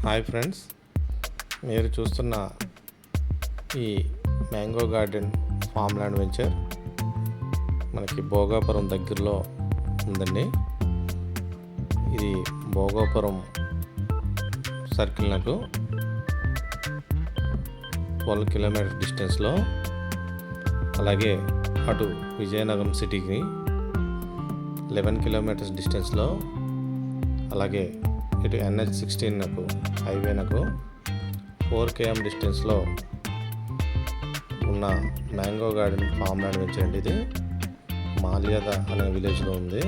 Hi friends, మీరు చూస్తున్న ఈ mango garden farm land venture మనకి భోగాపురం దగ్గరలో ఉందండి. ఇది భోగాపురం సర్కిల్ నాకు 12 కిలోమీటర్స్ డిస్టెన్స్లో, అలాగే అటు విజయనగరం సిటీకి 11 కిలోమీటర్స్ డిస్టెన్స్లో, అలాగే ఇటు NH16 నాకు హైవే నాకు 4 km డిస్టెన్స్లో ఉన్న mango garden farm land venture అండి. ఇది మాలియాద అనే విలేజ్లో ఉంది.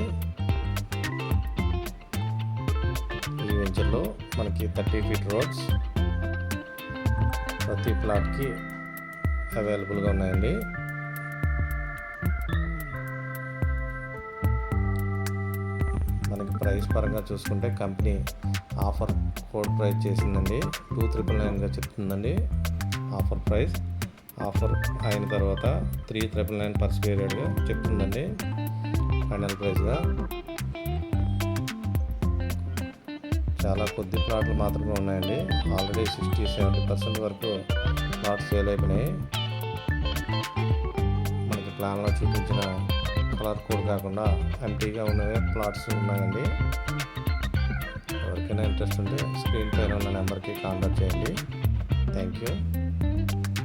ఈ వెంచర్లో మనకి 30 feet రోడ్స్ ప్రతి ప్లాట్కి అవైలబుల్గా ఉన్నాయండి. మనకి ప్రైస్ పరంగా చూసుకుంటే కంపెనీ ఆఫర్ కోడ్ ప్రైస్ చేసిందండి, 2,999గా చెప్తుందండి ఆఫర్ ప్రైస్. ఆఫర్ అయిన తర్వాత 3,999 పర్ స్క్వేర్ యార్డ్గా చెప్తుందండి ఫైనల్ ప్రైస్గా. చాలా కొద్ది ప్లాట్లు మాత్రమే ఉన్నాయండి. ఆల్రెడీ 60-70% వరకు ప్లాట్స్ సేల్ అయిపోయినాయి. మనకి ప్లాన్లో చూపించిన కలర్ కోడ్ కాకుండా ఎంటీగా ఉన్నవే ప్లాట్స్ ఉన్నాయండి. ఎవరికైనా ఇంట్రెస్ట్ ఉంటే స్క్రీన్ పైన ఉన్న నెంబర్కి కాంటాక్ట్ చేయండి. Thank you.